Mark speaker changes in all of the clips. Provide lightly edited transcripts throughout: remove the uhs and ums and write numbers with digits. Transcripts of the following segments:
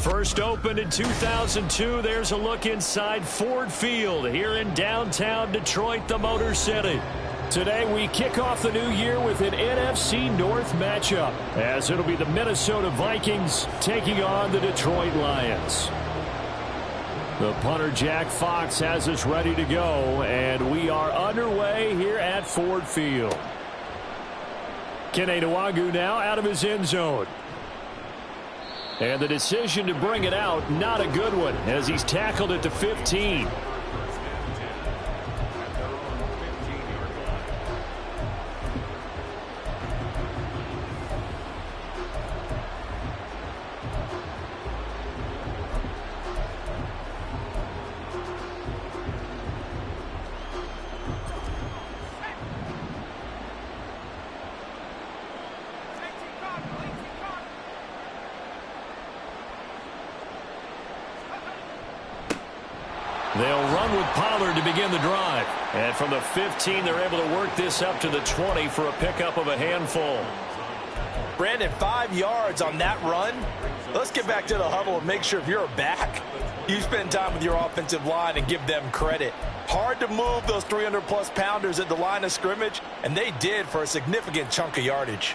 Speaker 1: First opened in 2002, there's a look inside Ford Field here in downtown Detroit, the Motor City. Today we kick off the new year with an NFC North matchup, as it'll be the Minnesota Vikings taking on the Detroit Lions. The punter Jack Fox has us ready to go, and we are underway here at Ford Field. Kene Nwangwu now out of his end zone. And the decision to bring it out, not a good one, as he's tackled at the 15. They'll run with Pollard to begin the drive. And from the 15, they're able to work this up to the 20 for a pickup of a handful.
Speaker 2: Brandon, 5 yards on that run. Let's get back to the huddle and make sure if you're a back, you spend time with your offensive line and give them credit. Hard to move those 300-plus pounders at the line of scrimmage, and they did for a significant chunk of yardage.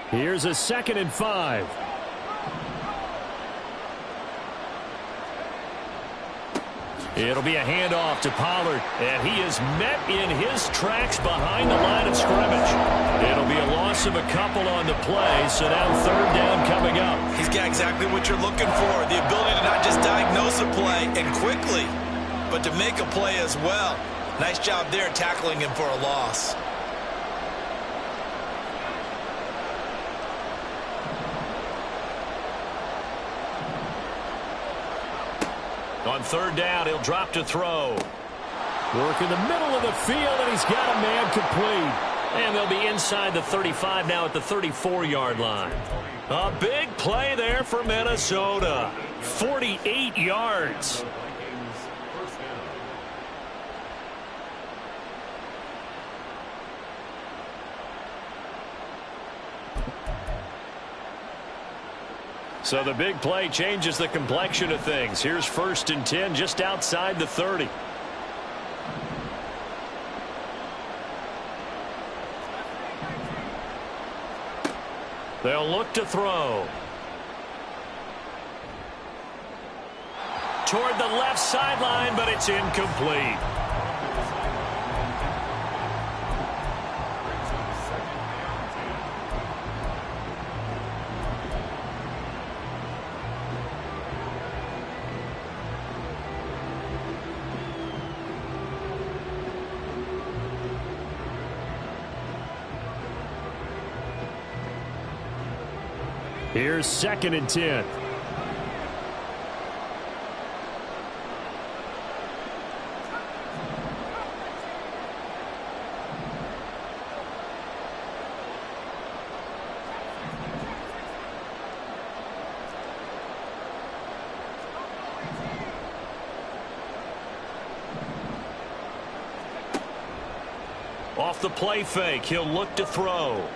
Speaker 1: Here's a 2nd and 5. It'll be a handoff to Pollard, and he is met in his tracks behind the line of scrimmage. It'll be a loss of a couple on the play, so now 3rd down coming up.
Speaker 2: He's got exactly what you're looking for, the ability to not just diagnose a play and quickly, but to make a play as well. Nice job there tackling him for a loss.
Speaker 1: On 3rd down, he'll drop to throw. Work in the middle of the field, and he's got a man complete. And they'll be inside the 35 now at the 34-yard line. A big play there for Minnesota. 48 yards. So the big play changes the complexion of things. Here's 1st and 10 just outside the 30. They'll look to throw. Toward the left sideline, but it's incomplete. Here's 2nd and 10. Off the play fake, he'll look to throw.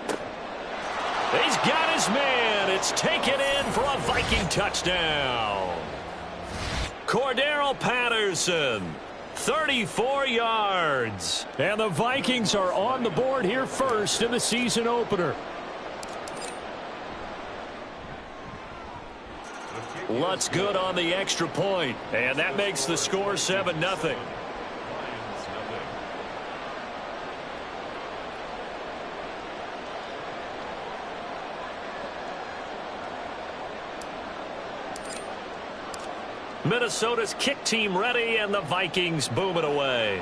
Speaker 1: He's got his man. It's taken in for a Viking touchdown. Cordero Patterson, 34 yards. And the Vikings are on the board here first in the season opener. Lutz good on the extra point, and that makes the score 7-0. Minnesota's kick team ready, and the Vikings boom it away.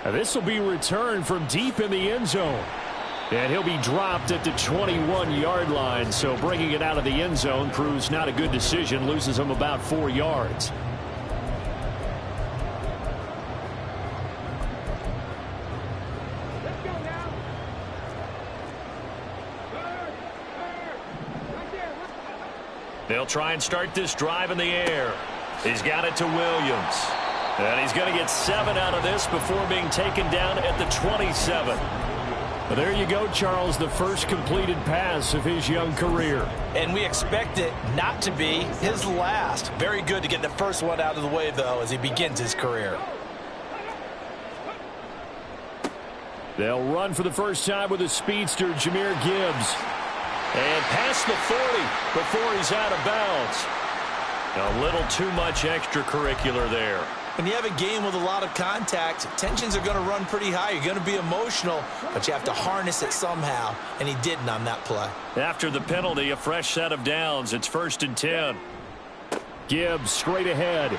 Speaker 1: This will be returned from deep in the end zone. And he'll be dropped at the 21-yard line, so bringing it out of the end zone proves not a good decision, loses him about 4 yards. They'll try and start this drive in the air. He's got it to Williams. And he's going to get 7 out of this before being taken down at the 27. Well, there you go, Charles, the first completed pass of his young career.
Speaker 2: And we expect it not to be his last. Very good to get the first one out of the way, though, as he begins his career.
Speaker 1: They'll run for the first time with a speedster, Jahmyr Gibbs. And past the 40 before he's out of bounds. A little too much extracurricular there.
Speaker 2: When you have a game with a lot of contact, tensions are going to run pretty high. You're going to be emotional, but you have to harness it somehow, and he didn't on that play.
Speaker 1: After the penalty, a fresh set of downs. It's 1st and 10. Gibbs straight ahead.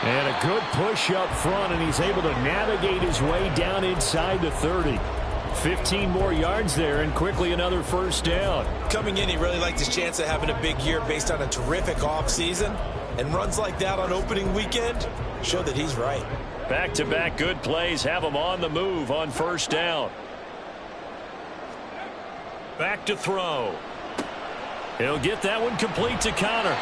Speaker 1: And a good push up front, and he's able to navigate his way down inside the 30. 15 more yards there, and quickly another first down.
Speaker 2: Coming in, he really liked his chance of having a big year based on a terrific offseason. And runs like that on opening weekend show that he's right.
Speaker 1: Back-to-back good plays have him on the move on first down. Back to throw. He'll get that one complete to Connor.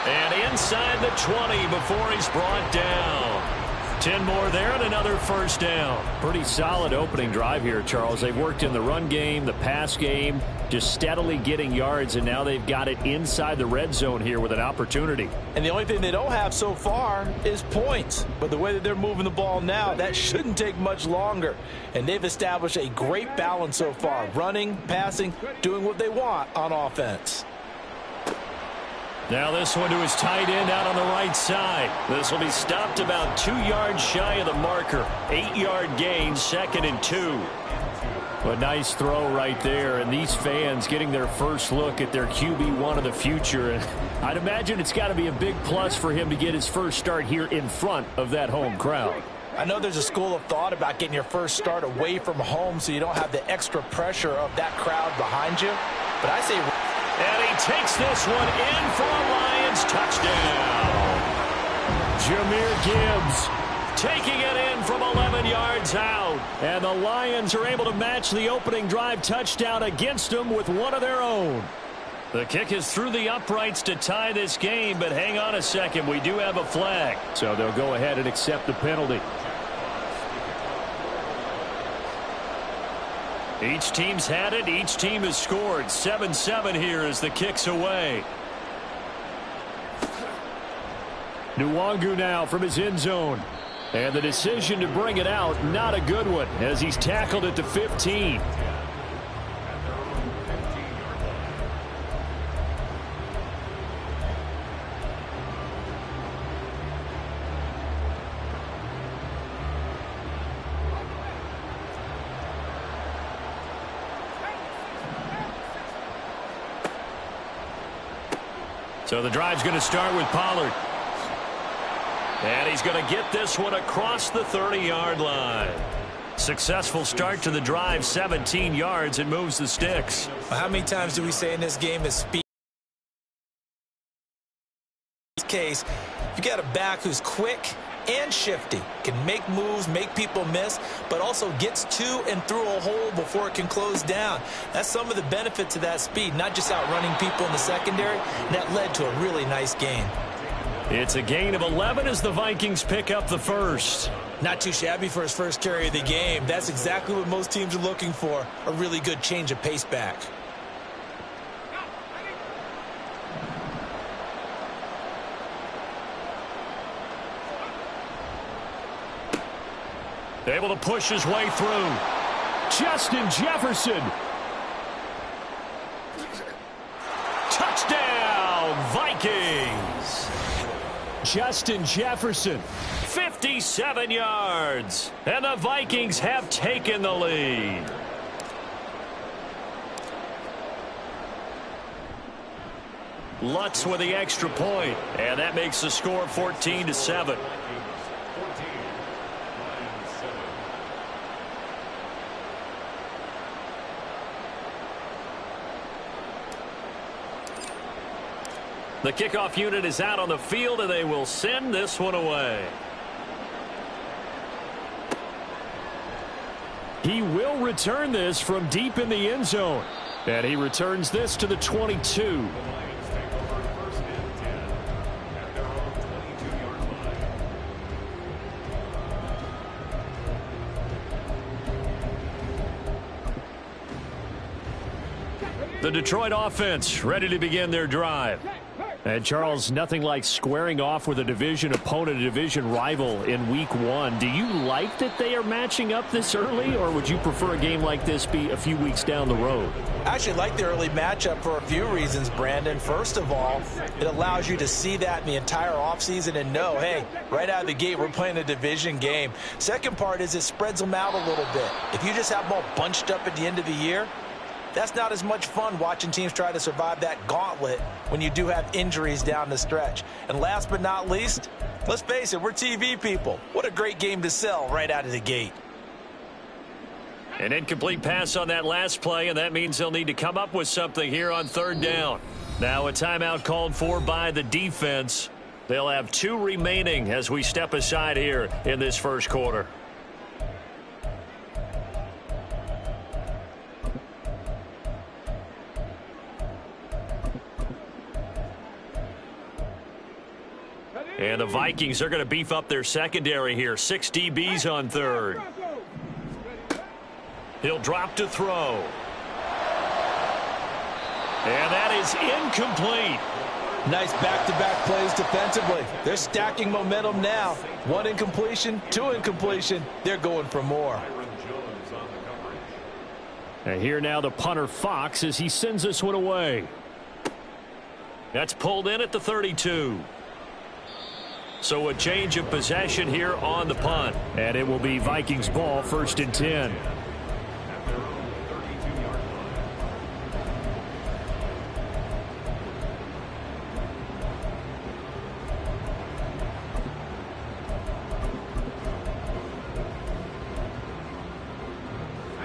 Speaker 1: And inside the 20 before he's brought down. 10 more there and another first down. Pretty solid opening drive here, Charles. They've worked in the run game, the pass game, just steadily getting yards, and now they've got it inside the red zone here with an opportunity.
Speaker 2: And the only thing they don't have so far is points. But the way that they're moving the ball now, that shouldn't take much longer. And they've established a great balance so far. Running, passing, doing what they want on offense.
Speaker 1: Now this one to his tight end out on the right side. This will be stopped about 2 yards shy of the marker. 8-yard gain, 2nd and 2. A nice throw right there, and these fans getting their first look at their QB1 of the future. And I'd imagine it's got to be a big plus for him to get his first start here in front of that home crowd.
Speaker 2: I know there's a school of thought about getting your first start away from home so you don't have the extra pressure of that crowd behind you. But I say...
Speaker 1: And he takes this one in for a Lions touchdown. Jahmyr Gibbs taking it in from 11 yards out. And the Lions are able to match the opening drive touchdown against them with one of their own. The kick is through the uprights to tie this game, but hang on a second. We do have a flag. So they'll go ahead and accept the penalty. Each team's had it. Each team has scored. 7-7 here as the kick's away. Nwangu now from his end zone. And the decision to bring it out, not a good one, as he's tackled at the 15. So the drive's going to start with Pollard. And he's going to get this one across the 30-yard line. Successful start to the drive, 17 yards, and moves the sticks.
Speaker 2: How many times do we say in this game is speed? In this case, you got a back who's quick and shifty, can make moves, make people miss, but also gets to and through a hole before it can close down. That's some of the benefit to that speed, not just outrunning people in the secondary, and that led to a really nice gain.
Speaker 1: It's a gain of 11 as the Vikings pick up the first.
Speaker 2: Not too shabby for his first carry of the game. That's exactly what most teams are looking for, a really good change of pace back.
Speaker 1: Able to push his way through. Justin Jefferson. Touchdown, Vikings. Justin Jefferson, 57 yards. And the Vikings have taken the lead. Lutz with the extra point, and that makes the score 14-7. The kickoff unit is out on the field, and they will send this one away. He will return this from deep in the end zone. And he returns this to the 22. The Detroit offense ready to begin their drive. And, Charles, nothing like squaring off with a division opponent, a division rival in Week 1. Do you like that they are matching up this early, or would you prefer a game like this be a few weeks down the road?
Speaker 2: I actually like the early matchup for a few reasons, Brandon. First of all, it allows you to see that in the entire offseason and know, hey, right out of the gate, we're playing a division game. Second part is it spreads them out a little bit. If you just have them all bunched up at the end of the year, that's not as much fun watching teams try to survive that gauntlet when you do have injuries down the stretch. And last but not least, let's face it, we're TV people. What a great game to sell right out of the gate.
Speaker 1: An incomplete pass on that last play, and that means they'll need to come up with something here on third down. Now a timeout called for by the defense. They'll have 2 remaining as we step aside here in this first quarter. And the Vikings are going to beef up their secondary here. 6 DBs on third. He'll drop to throw. And that is incomplete.
Speaker 2: Nice back-to-back plays defensively. They're stacking momentum now. 1 incompletion, 2 incompletion. They're going for more.
Speaker 1: And here now the punter Fox as he sends this one away. That's pulled in at the 32. So a change of possession here on the punt. And it will be Vikings ball, 1st and 10.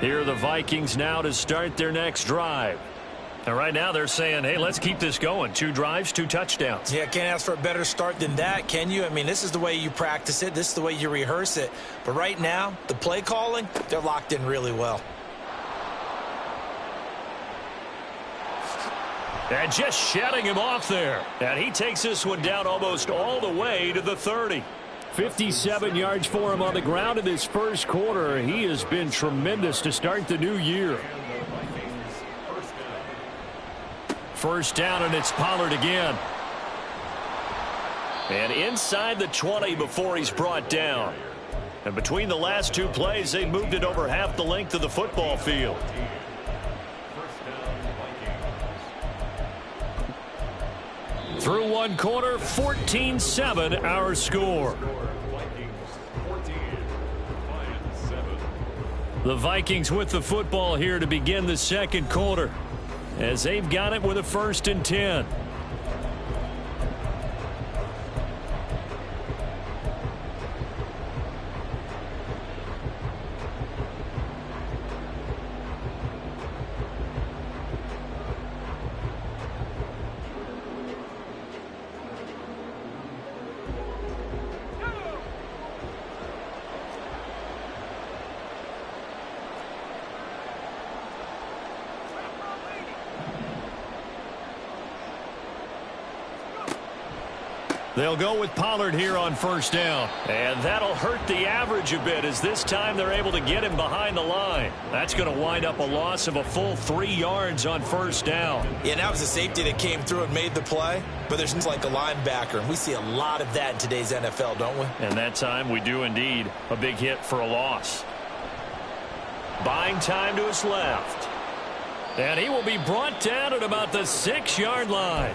Speaker 1: Here are the Vikings now to start their next drive. And right now they're saying, hey, let's keep this going. 2 drives, 2 touchdowns.
Speaker 2: Yeah, can't ask for a better start than that, can you? I mean, this is the way you practice it. This is the way you rehearse it. But right now, the play calling, they're locked in really well.
Speaker 1: And just shutting him off there. And he takes this one down almost all the way to the 30. 57 yards for him on the ground in this first quarter. He has been tremendous to start the new year. First down, and it's Pollard again. And inside the 20 before he's brought down. And between the last 2 plays, they moved it over half the length of the football field. Through 1 quarter, 14-7 our score. The Vikings with the football here to begin the second quarter, as they've got it with a 1st and 10. They'll go with Pollard here on 1st down. And that'll hurt the average a bit, as this time they're able to get him behind the line. That's going to wind up a loss of a full 3 yards on 1st down.
Speaker 2: Yeah, that was a safety that came through and made the play. But there's like a linebacker, and we see a lot of that in today's NFL, don't we?
Speaker 1: And that time we do indeed. A big hit for a loss. Buying time to his left. And he will be brought down at about the 6-yard line.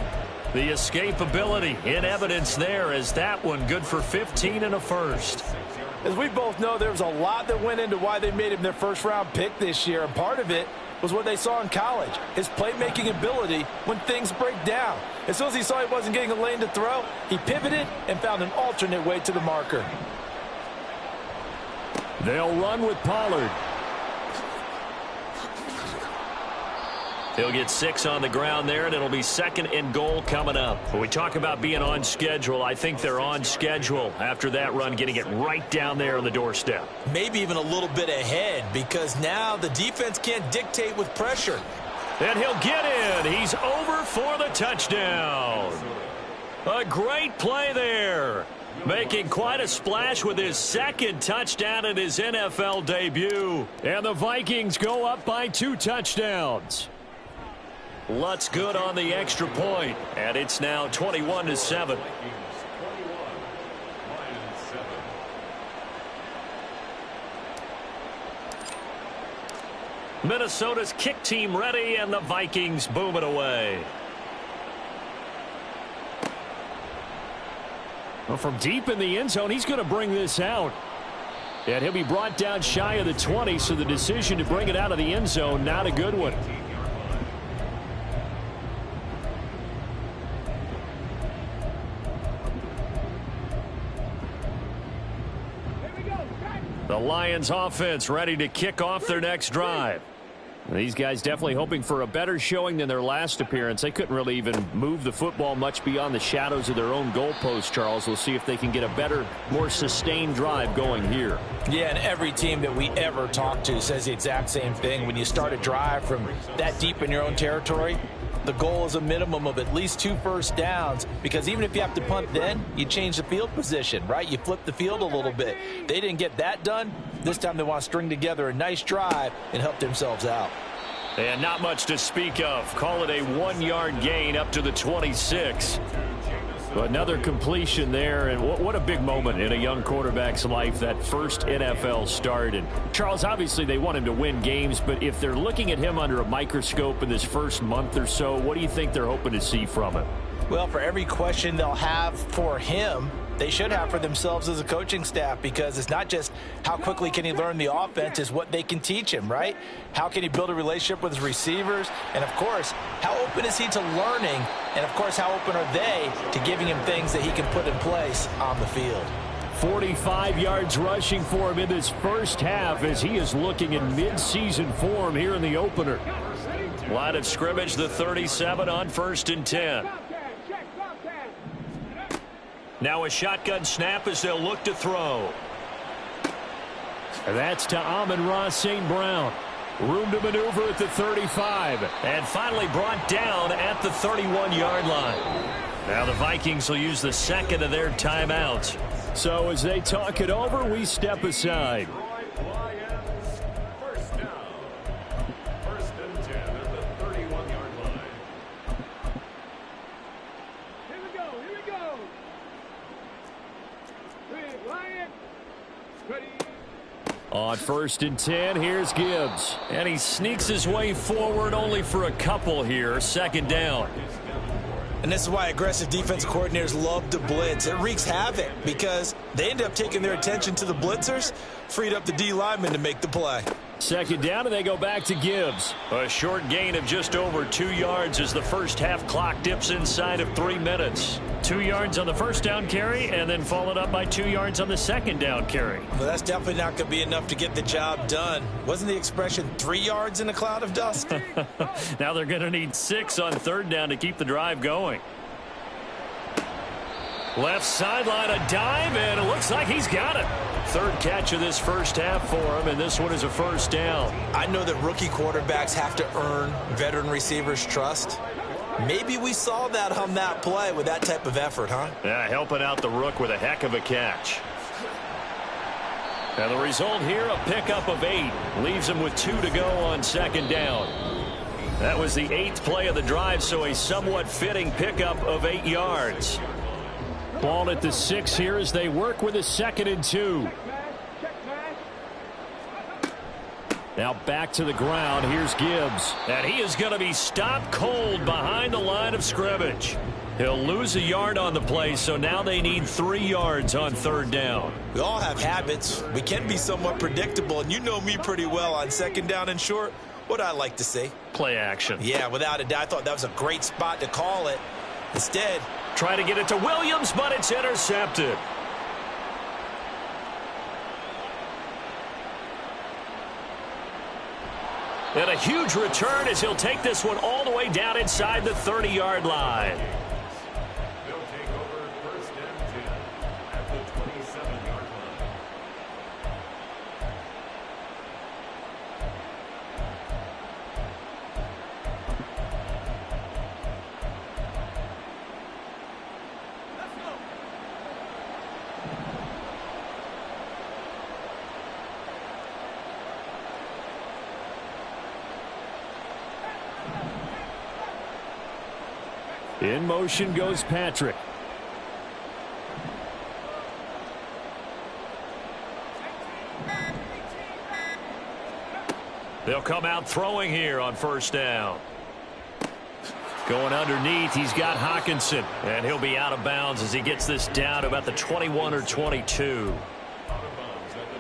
Speaker 1: The escapability in evidence there as that one good for 15 and a first.
Speaker 2: As we both know, there was a lot that went into why they made him their first-round pick this year, and part of it was what they saw in college, his playmaking ability when things break down. As soon as he saw he wasn't getting a lane to throw, he pivoted and found an alternate way to the marker.
Speaker 1: They'll run with Pollard. He'll get 6 on the ground there, and it'll be 2nd and goal coming up. When we talk about being on schedule, I think they're on schedule after that run, getting it right down there on the doorstep.
Speaker 2: Maybe even a little bit ahead, because now the defense can't dictate with pressure.
Speaker 1: And he'll get in. He's over for the touchdown. A great play there. Making quite a splash with his 2nd touchdown in his NFL debut. And the Vikings go up by 2 touchdowns. Lutz good on the extra point, and it's now 21-7. Minnesota's kick team ready, and the Vikings boom it away. Well, from deep in the end zone, he's going to bring this out. And he'll be brought down shy of the 20, so the decision to bring it out of the end zone, not a good one. The Lions offense ready to kick off their next drive. These guys definitely hoping for a better showing than their last appearance. They couldn't really even move the football much beyond the shadows of their own goalpost, Charles. We'll see if they can get a better, more sustained drive going here.
Speaker 2: Yeah, and every team that we ever talk to says the exact same thing. When you start a drive from that deep in your own territory, the goal is a minimum of at least 2 first downs, because even if you have to punt then, you change the field position, right? You flip the field a little bit. They didn't get that done. This time they want to string together a nice drive and help themselves out.
Speaker 1: And not much to speak of. Call it a 1-yard gain up to the 26. Another completion there, and what a big moment in a young quarterback's life, that first NFL start. And Charles, obviously they want him to win games, but if they're looking at him under a microscope in this first month or so, what do you think they're hoping to see from him?
Speaker 2: Well, for every question they'll have for him, they should have for themselves as a coaching staff, because it's not just how quickly can he learn the offense, it's what they can teach him, right? How can he build a relationship with his receivers? And, of course, how open is he to learning? And, of course, how open are they to giving him things that he can put in place on the field?
Speaker 1: 45 yards rushing for him in this first half as he is looking in mid-season form here in the opener. Line of scrimmage, the 37 on 1st and 10. Now a shotgun snap as they'll look to throw. That's to Amon-Ra St. Brown. Room to maneuver at the 35. And finally brought down at the 31-yard line. Now the Vikings will use the 2nd of their timeouts. So as they talk it over, we step aside. On 1st and 10, here's Gibbs. And he sneaks his way forward only for a couple here. 2nd down.
Speaker 2: And this is why aggressive defensive coordinators love to blitz. It wreaks havoc because they end up taking their attention to the blitzers, freed up the D lineman to make the play.
Speaker 1: 2nd down, and they go back to Gibbs. A short gain of just over 2 yards as the first half clock dips inside of 3 minutes. 2 yards on the first down carry, and then followed up by 2 yards on the 2nd down carry.
Speaker 2: Well, that's definitely not going to be enough to get the job done. Wasn't the expression 3 yards in a cloud of dust?
Speaker 1: Now they're going to need 6 on 3rd down to keep the drive going. Left sideline, a dive, and it looks like he's got it. 3rd catch of this first half for him, and this one is a first down.
Speaker 2: I know that rookie quarterbacks have to earn veteran receivers' trust. Maybe we saw that on that play with that type of effort, huh?
Speaker 1: Yeah, helping out the rook with a heck of a catch. And the result here, a pickup of 8. Leaves him with 2 to go on 2nd down. That was the 8th play of the drive, so a somewhat fitting pickup of 8 yards. Ball at the 6 here as they work with a 2nd and 2. Now back to the ground. Here's Gibbs. And he is going to be stopped cold behind the line of scrimmage. He'll lose a yard on the play, so now they need 3 yards on 3rd down.
Speaker 2: We all have habits. We can be somewhat predictable, and you know me pretty well on 2nd down and short. What I like to see?
Speaker 1: Play action.
Speaker 2: Yeah, without a doubt. I thought that was a great spot to call it. Instead,
Speaker 1: try to get it to Williams, but it's intercepted. And a huge return as he'll take this one all the way down inside the 30-yard line.
Speaker 3: They'll take over 1st and 10 at the 27-yard line.
Speaker 1: In motion goes Patrick. They'll come out throwing here on 1st down. Going underneath, he's got Hockenson, and he'll be out of bounds as he gets this down to about the 21 or 22.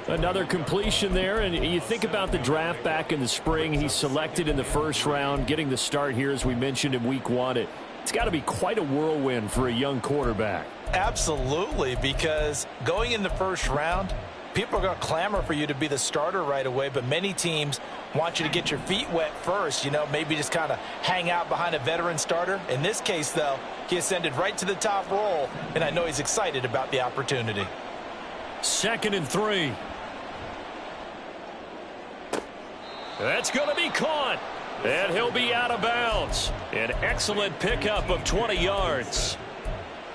Speaker 1: Another completion there, and you think about the draft back in the spring. He's selected in the 1st round, getting the start here, as we mentioned in week 1. It's got to be quite a whirlwind for a young quarterback.
Speaker 2: absolutely, because going in the 1st round, people are going to clamor for you to be the starter right away, but many teams want you to get your feet wet first, maybe just kind of hang out behind a veteran starter. In this case, though, he ascended right to the top role, and I know he's excited about the opportunity.
Speaker 1: 2nd and 3. That's going to be caught, and he'll be out of bounds. An excellent pickup of 20 yards.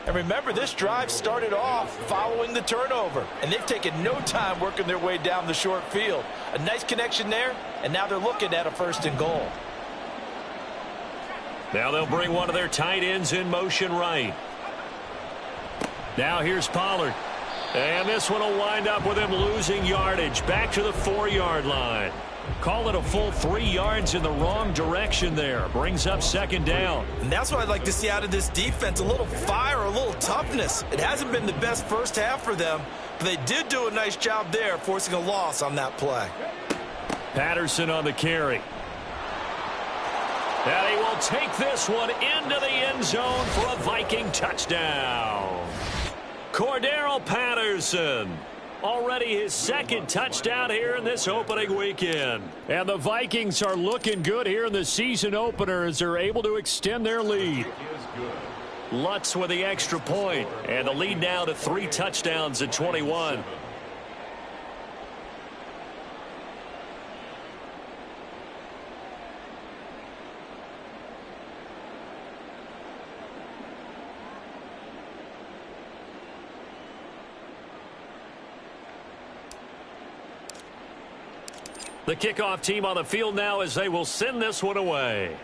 Speaker 2: And remember, this drive started off following the turnover, and they've taken no time working their way down the short field. A nice connection there, and now they're looking at a 1st and goal.
Speaker 1: Now they'll bring one of their tight ends in motion right. Now here's Pollard. And this one will wind up with him losing yardage back to the 4-yard line. Call it a full 3 yards in the wrong direction there. Brings up 2nd down.
Speaker 2: And that's what I'd like to see out of this defense, a little fire, a little toughness. It hasn't been the best 1st half for them, but they did do a nice job there, forcing a loss on that play.
Speaker 1: Patterson on the carry. And he will take this one into the end zone for a Viking touchdown. Cordero Patterson. Already his 2nd touchdown here in this opening weekend. And the Vikings are looking good here in the season opener as they're able to extend their lead. Lutz with the extra point, and the lead now to 3 touchdowns at 21. The kickoff team on the field now as they will send this one away.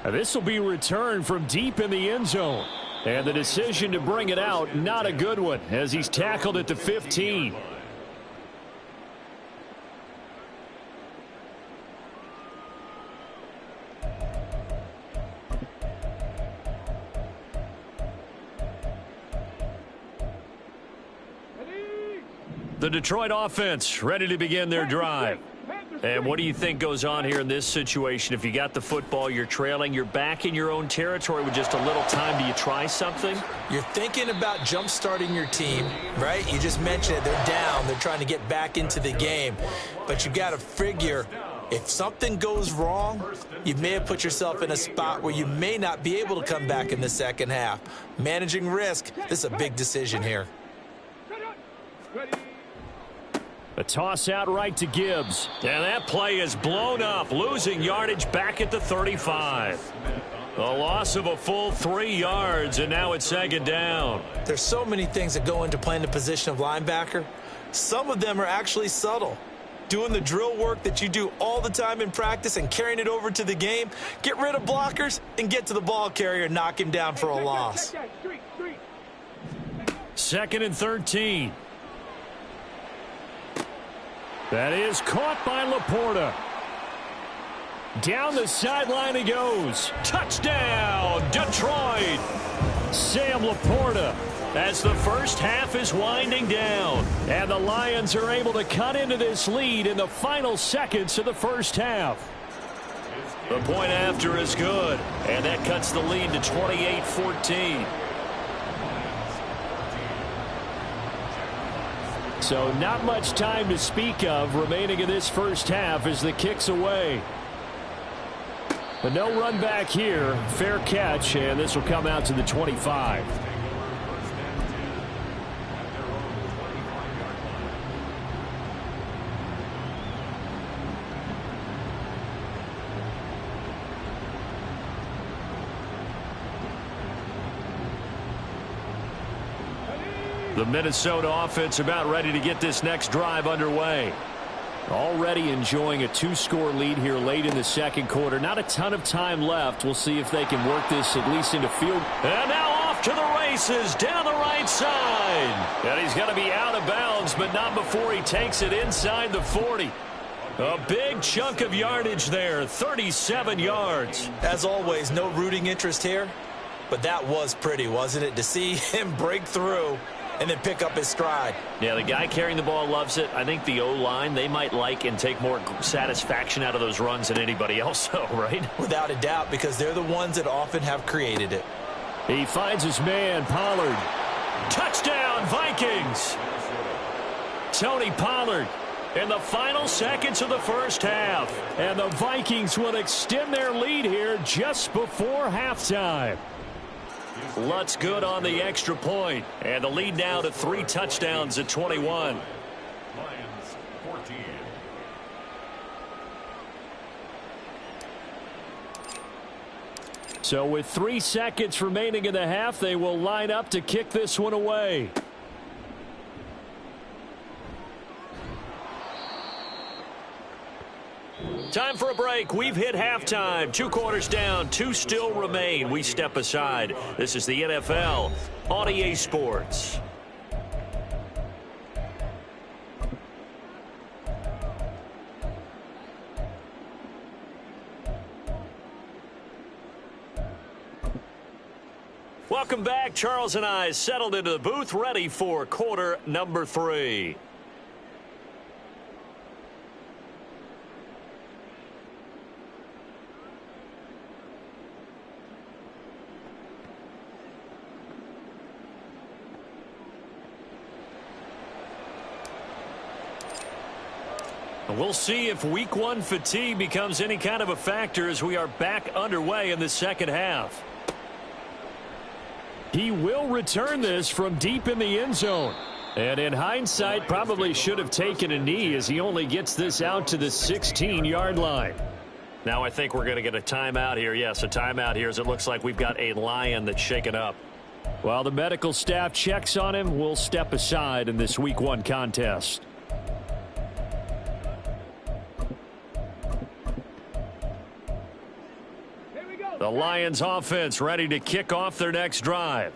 Speaker 1: This will be returned from deep in the end zone. And the decision to bring it out, not a good one, as he's tackled at the 15. The Detroit offense ready to begin their drive. And what do you think goes on here in this situation? If you got the football, you're trailing, you're back in your own territory with just a little time. Do you try something?
Speaker 2: You're thinking about jump-starting your team, right? You just mentioned it. They're down. They're trying to get back into the game. But you got to figure, if something goes wrong, you may have put yourself in a spot where you may not be able to come back in the 2nd half. Managing risk, this is a big decision here.
Speaker 1: A toss out right to Gibbs. And that play is blown up, losing yardage back at the 35. A loss of a full 3 yards, and now it's 2nd down.
Speaker 2: There's so many things that go into playing the position of linebacker. Some of them are actually subtle. Doing the drill work that you do all the time in practice and carrying it over to the game. Get rid of blockers and get to the ball carrier and knock him down for a loss.
Speaker 1: 2nd and 13. That is caught by Laporta. Down the sideline he goes. Touchdown, Detroit. Sam Laporta, as the first half is winding down. And the Lions are able to cut into this lead in the final seconds of the first half. The point after is good. And that cuts the lead to 28-14. So not much time to speak of remaining in this first half as the kick's away. But no run back here. Fair catch, and this will come out to the 25. The Minnesota offense about ready to get this next drive underway. Already enjoying a 2-score lead here late in the second quarter. Not a ton of time left. We'll see if they can work this at least into field. And now off to the races down the right side. And he's going to be out of bounds, but not before he takes it inside the 40. A big chunk of yardage there, 37 yards.
Speaker 2: As always, no rooting interest here, but that was pretty, wasn't it? To see him break through and then pick up his stride.
Speaker 1: Yeah, the guy carrying the ball loves it. I think the O-line, they might like and take more satisfaction out of those runs than anybody else, though, right?
Speaker 2: Without a doubt, because they're the ones that often have created it.
Speaker 1: He finds his man, Pollard. Touchdown, Vikings! Tony Pollard in the final seconds of the first half. And the Vikings will extend their lead here just before halftime. Lutz good on the extra point. And the lead now to 3 touchdowns at 21.
Speaker 3: Lions 14.
Speaker 1: So with 3 seconds remaining in the half, they will line up to kick this one away. Time for a break. We've hit halftime. 2 quarters down. 2 still remain. We step aside. This is the NFL on EA Sports. Welcome back. Charles and I settled into the booth, ready for quarter number 3. We'll see if week 1 fatigue becomes any kind of a factor as we are back underway in the second half. He will return this from deep in the end zone. And in hindsight, probably should have taken a knee as he only gets this out to the 16-yard line. Now I think we're going to get a timeout here. Yes, a timeout here as it looks like we've got a Lion that's shaken up. While the medical staff checks on him, we'll step aside in this week 1 contest. The Lions offense ready to kick off their next drive.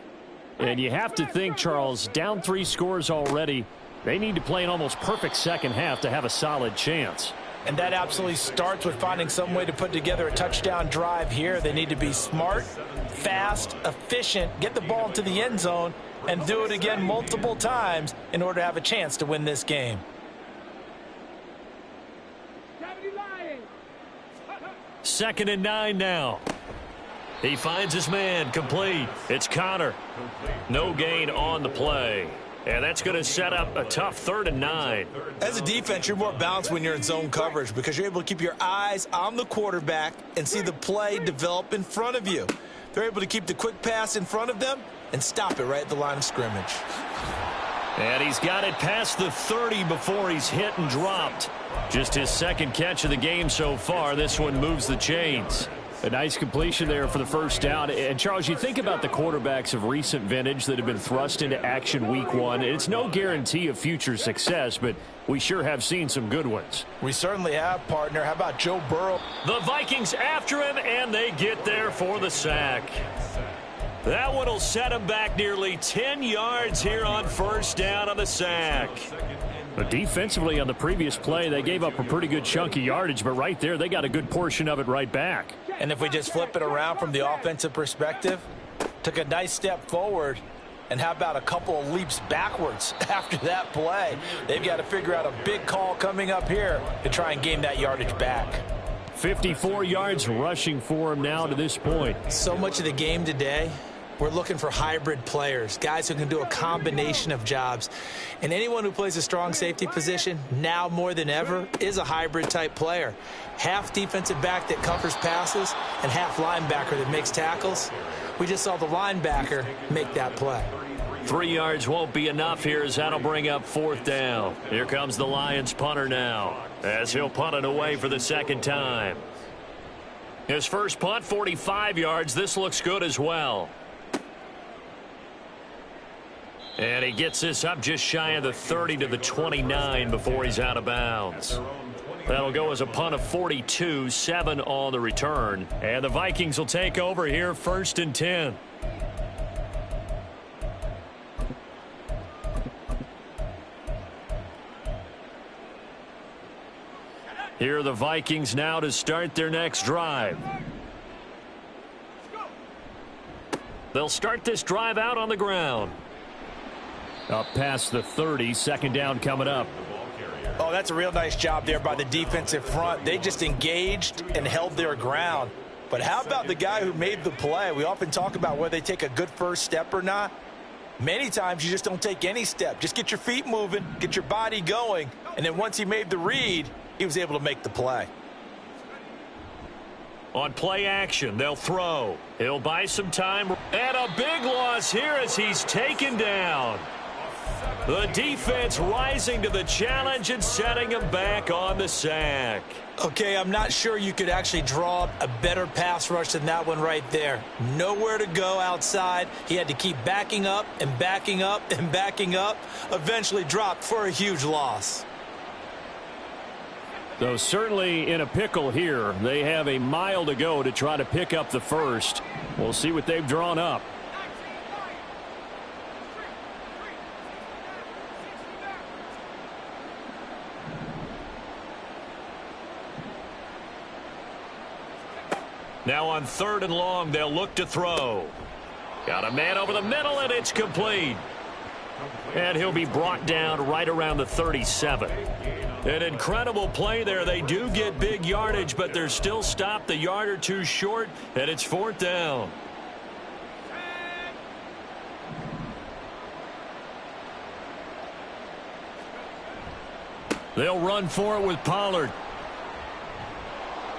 Speaker 1: And you have to think, Charles, down 3 scores already. They need to play an almost perfect second half to have a solid chance.
Speaker 2: And that absolutely starts with finding some way to put together a touchdown drive here. They need to be smart, fast, efficient, get the ball into the end zone, and do it again multiple times in order to have a chance to win this game.
Speaker 1: Second and 9 now. He finds his man, complete. It's Connor. No gain on the play. And that's going to set up a tough 3rd and 9.
Speaker 2: As a defense, you're more balanced when you're in zone coverage because you're able to keep your eyes on the quarterback and see the play develop in front of you. They're able to keep the quick pass in front of them and stop it right at the line of scrimmage.
Speaker 1: And he's got it past the 30 before he's hit and dropped. Just his 2nd catch of the game so far. This one moves the chains. A nice completion there for the first down. And, Charles, you think about the quarterbacks of recent vintage that have been thrust into action week 1. It's no guarantee of future success, but we sure have seen some good ones.
Speaker 2: We certainly have, partner. How about Joe Burrow?
Speaker 1: The Vikings after him, and they get there for the sack. That one will set him back nearly 10 yards here on first down on the sack. But defensively on the previous play, they gave up a pretty good chunk of yardage, but right there, they got a good portion of it right back.
Speaker 2: And if we just flip it around from the offensive perspective, took a nice step forward, and how about a couple of leaps backwards after that play? They've got to figure out a big call coming up here to try and gain that yardage back.
Speaker 1: 54 yards rushing for him now to this point.
Speaker 4: So much of the game today, we're looking for hybrid players, guys who can do a combination of jobs. And anyone who plays a strong safety position, now more than ever, is a hybrid type player. Half defensive back that covers passes and half linebacker that makes tackles. We just saw the linebacker make that play.
Speaker 1: 3 yards won't be enough here as that'll bring up 4th down. Here comes the Lions punter now as he'll punt it away for the second time. His first punt, 45 yards. This looks good as well. And he gets this up just shy of the 30 to the 29 before he's out of bounds. That'll go as a punt of 42, 7 on the return. And the Vikings will take over here, 1st and 10. Here are the Vikings now to start their next drive. They'll start this drive out on the ground. Up past the 30, second down coming up.
Speaker 2: Oh, that's a real nice job there by the defensive front. They just engaged and held their ground. But how about the guy who made the play? We often talk about whether they take a good first step or not. Many times you just don't take any step. Just get your feet moving, get your body going, and then once he made the read, he was able to make the play.
Speaker 1: On play action, they'll throw. He'll buy some time. And a big loss here as he's taken down. The defense rising to the challenge and setting him back on the sack.
Speaker 4: Okay, I'm not sure you could actually draw up a better pass rush than that one right there. Nowhere to go outside. He had to keep backing up and backing up and backing up. Eventually dropped for a huge loss.
Speaker 1: So certainly in a pickle here. They have a mile to go to try to pick up the first. We'll see what they've drawn up. Now on 3rd and long, they'll look to throw. Got a man over the middle, and it's complete. And he'll be brought down right around the 37. An incredible play there. They do get big yardage, but they're still stopped a yard or two short, and it's 4th down. They'll run for it with Pollard.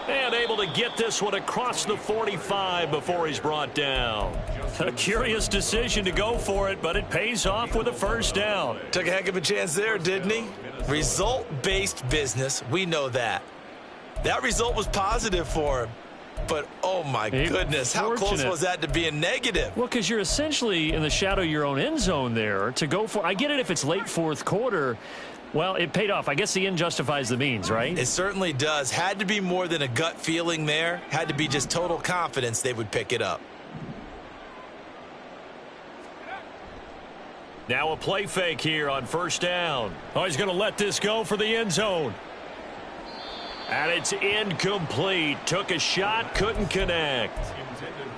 Speaker 1: And able to get this one across the 45 before he's brought down. A curious decision to go for it, but it pays off with a 1st down.
Speaker 4: Took a heck of a chance there, didn't he? Result-based business, we know that. That result was positive for him. But, oh, my goodness, how close was that to being negative?
Speaker 1: Well, because you're essentially in the shadow of your own end zone there to go for. I get it if it's late 4th quarter. Well, it paid off. I guess the end justifies the means, right?
Speaker 4: It certainly does. Had to be more than a gut feeling there. Had to be just total confidence they would pick it up.
Speaker 1: Now a play fake here on 1st down. Oh, he's going to let this go for the end zone. And it's incomplete. Took a shot, couldn't connect.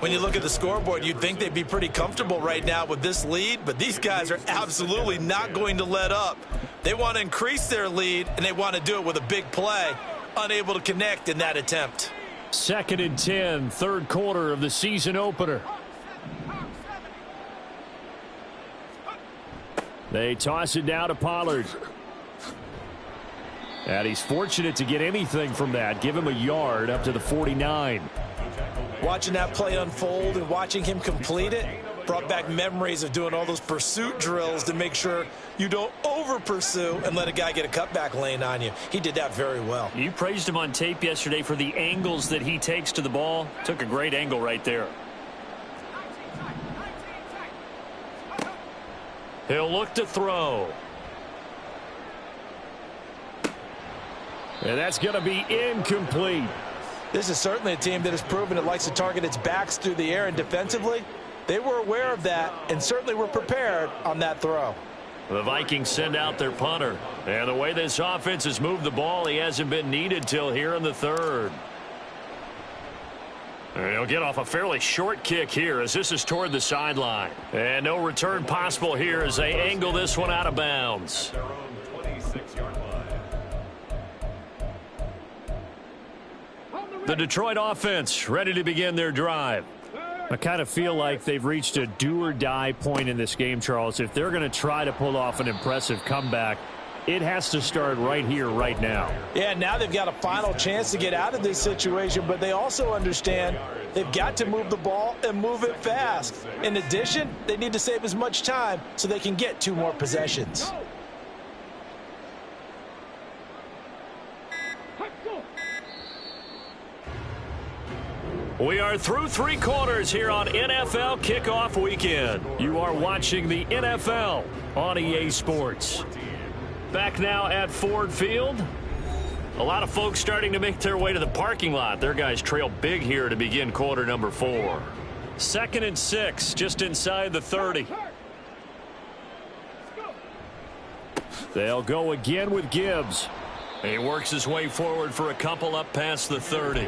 Speaker 4: When you look at the scoreboard, you'd think they'd be pretty comfortable right now with this lead, but these guys are absolutely not going to let up. They want to increase their lead, and they want to do it with a big play. Unable to connect in that attempt.
Speaker 1: 2nd and 10, 3rd quarter of the season opener. They toss it down to Pollard. And he's fortunate to get anything from that. Give him a yard up to the 49.
Speaker 4: Watching that play unfold and watching him complete it brought back memories of doing all those pursuit drills to make sure you don't over-pursue and let a guy get a cutback lane on you. He did that very well.
Speaker 1: You praised him on tape yesterday for the angles that he takes to the ball. Took a great angle right there. He'll look to throw. And that's going to be incomplete.
Speaker 4: This is certainly a team that has proven it likes to target its backs through the air, and defensively, they were aware of that and certainly were prepared on that throw.
Speaker 1: The Vikings send out their punter. And the way this offense has moved the ball, he hasn't been needed till here in the third. And he'll get off a fairly short kick here as this is toward the sideline. And no return possible here as they angle this one out of bounds.
Speaker 3: Their own 26-yard line.
Speaker 1: The Detroit offense ready to begin their drive.
Speaker 5: I kind of feel like they've reached a do-or-die point in this game, Charles. If they're going to try to pull off an impressive comeback, it has to start right here, right now.
Speaker 4: Yeah, now they've got a final chance to get out of this situation, but they also understand they've got to move the ball and move it fast. In addition, they need to save as much time so they can get 2 more possessions.
Speaker 1: We are through 3 quarters here on NFL Kickoff Weekend. You are watching the NFL on EA Sports. Back now at Ford Field. A lot of folks starting to make their way to the parking lot. Their guys trail big here to begin quarter number 4. 2nd and 6, just inside the 30.
Speaker 5: They'll go again with Gibbs.
Speaker 1: He works his way forward for a couple up past the 30.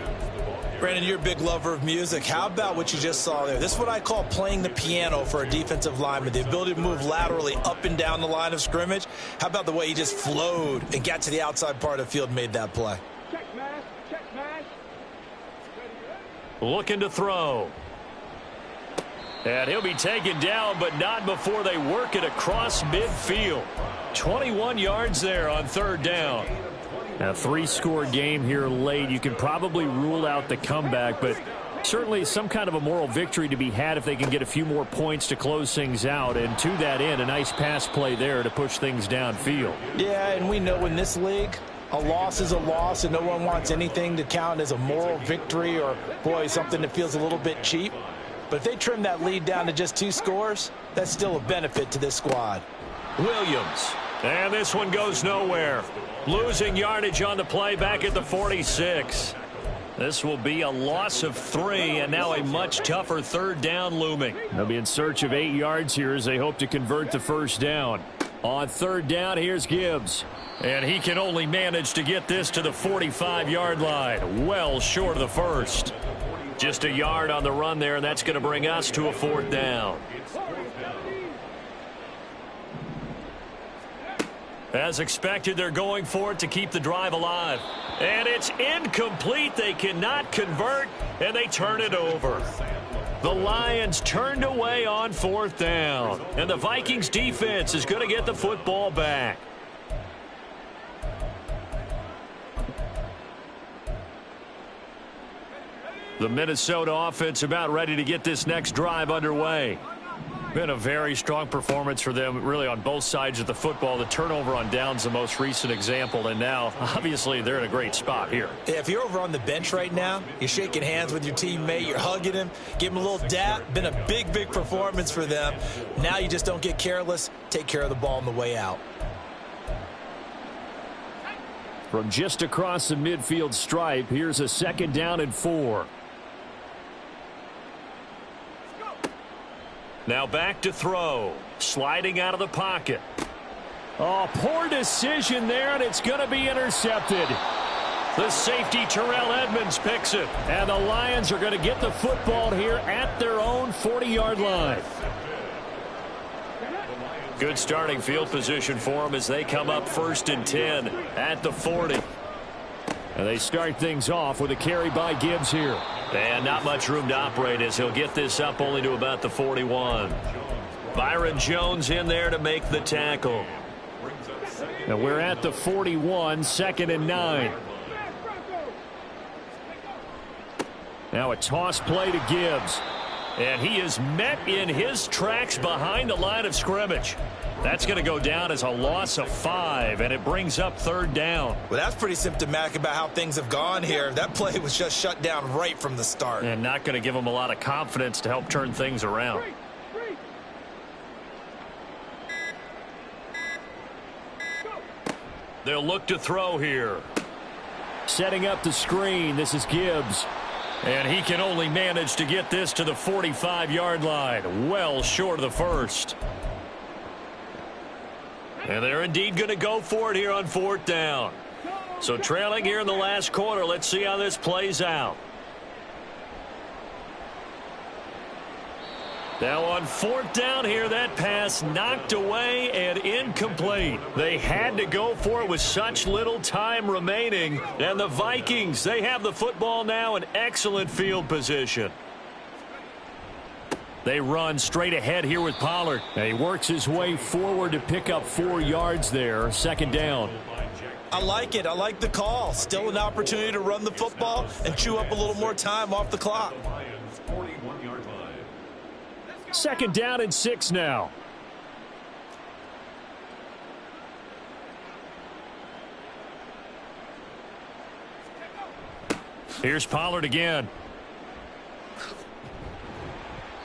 Speaker 4: Brandon, you're a big lover of music. How about what you just saw there? This is what I call playing the piano for a defensive lineman, the ability to move laterally up and down the line of scrimmage. How about the way he just flowed and got to the outside part of the field and made that play?
Speaker 1: Looking to throw. And he'll be taken down, but not before they work it across midfield. 21 yards there on 3rd down.
Speaker 5: A 3-score game here late. You can probably rule out the comeback, but certainly some kind of a moral victory to be had if they can get a few more points to close things out. And to that end, a nice pass play there to push things downfield.
Speaker 4: Yeah, and we know in this league, a loss is a loss, and no one wants anything to count as a moral victory or, boy, something that feels a little bit cheap. But if they trim that lead down to just 2 scores, that's still a benefit to this squad.
Speaker 1: Williams. And this one goes nowhere. Losing yardage on the play back at the 46. This will be a loss of 3, and now a much tougher 3rd down looming.
Speaker 5: They'll be in search of 8 yards here as they hope to convert the 1st down. On 3rd down, here's Gibbs.
Speaker 1: And he can only manage to get this to the 45-yard line. Well short of the 1st. Just a yard on the run there, and that's going to bring us to a 4th down. As expected, they're going for it to keep the drive alive. And it's incomplete. They cannot convert, and they turn it over. The Lions turned away on 4th down. And the Vikings defense is going to get the football back. The Minnesota offense about ready to get this next drive underway. Been a very strong performance for them, really, on both sides of the football. The turnover on downs, the most recent example, and now, obviously, they're in a great spot here.
Speaker 4: Yeah, if you're over on the bench right now, you're shaking hands with your teammate, you're hugging him, give him a little dap. Been a big, big performance for them. Now you just don't get careless. Take care of the ball on the way out.
Speaker 5: From just across the midfield stripe, here's a 2nd down and 4.
Speaker 1: Now back to throw. Sliding out of the pocket.
Speaker 5: Oh, poor decision there, and it's going to be intercepted.
Speaker 1: The safety, Terrell Edmonds, picks it.
Speaker 5: And the Lions are going to get the football here at their own 40-yard line.
Speaker 1: Good starting field position for them as they come up 1st and 10 at the 40.
Speaker 5: And they start things off with a carry by Gibbs here.
Speaker 1: And not much room to operate as he'll get this up only to about the 41. Byron Jones in there to make the tackle.
Speaker 5: And we're at the 41, 2nd and 9. Now a toss play to Gibbs.
Speaker 1: And he is met in his tracks behind the line of scrimmage. That's going to go down as a loss of 5, and it brings up 3rd down.
Speaker 4: Well, that's pretty symptomatic about how things have gone here. That play was just shut down right from the start.
Speaker 1: And not going to give them a lot of confidence to help turn things around. They'll look to throw here.
Speaker 5: Setting up the screen, this is Gibbs.
Speaker 1: And he can only manage to get this to the 45-yard line. Well short of the 1st. And they're indeed going to go for it here on 4th down. So trailing here in the last quarter. Let's see how this plays out. Now on 4th down here, that pass knocked away and incomplete. They had to go for it with such little time remaining. And the Vikings, they have the football now in excellent field position. They run straight ahead here with Pollard. And he works his way forward to pick up 4 yards there. 2nd down.
Speaker 4: I like it. I like the call. Still an opportunity to run the football and chew up a little more time off the clock.
Speaker 3: 41-yard line.
Speaker 5: 2nd down and 6 now. Here's Pollard again.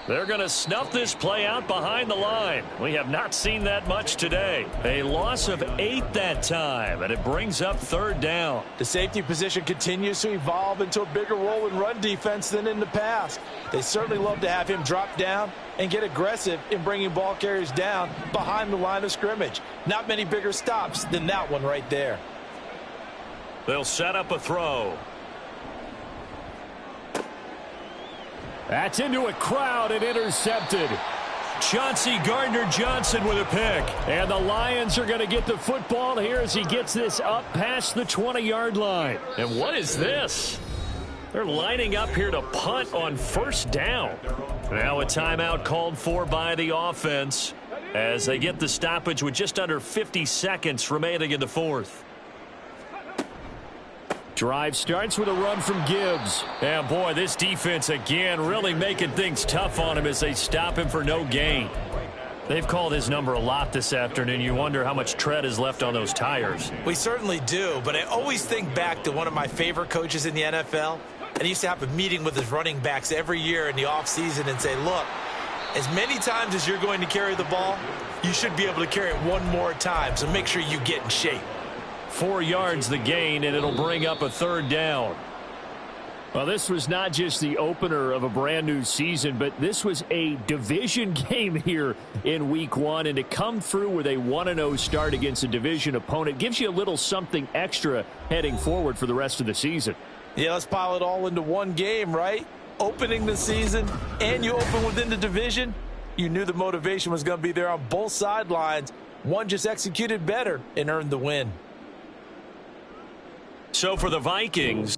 Speaker 5: They're going to snuff this play out behind the line. We have not seen that much today. A loss of 8 that time, and it brings up 3rd down.
Speaker 2: The safety position continues to evolve into a bigger role in run defense than in the past. They certainly love to have him drop down and get aggressive in bringing ball carriers down behind the line of scrimmage. Not many bigger stops than that one right there.
Speaker 1: They'll set up a throw.
Speaker 5: That's into a crowd and intercepted.
Speaker 1: Chauncey Gardner-Johnson with a pick.
Speaker 5: And the Lions are going to get the football here as he gets this up past the 20-yard line.
Speaker 1: And what is this? They're lining up here to punt on 1st down. Now a timeout called for by the offense as they get the stoppage with just under 50 seconds remaining in the 4th.
Speaker 5: Drive starts with a run from Gibbs.
Speaker 1: And boy, this defense again really making things tough on him as they stop him for no gain. They've called his number a lot this afternoon. You wonder how much tread is left on those tires.
Speaker 4: We certainly do, but I always think back to one of my favorite coaches in the NFL. And he used to have a meeting with his running backs every year in the offseason and say, look, as many times as you're going to carry the ball, you should be able to carry it one more time, so make sure you get in shape.
Speaker 1: 4 yards the gain, and it'll bring up a 3rd down.
Speaker 5: Well, this was not just the opener of a brand new season, but this was a division game here in week 1. And to come through with a 1-0 start against a division opponent gives you a little something extra heading forward for the rest of the season.
Speaker 2: Yeah, let's pile it all into one game, right? Opening the season, and you open within the division. You knew the motivation was going to be there on both sidelines. One just executed better and earned the win.
Speaker 1: So for the Vikings,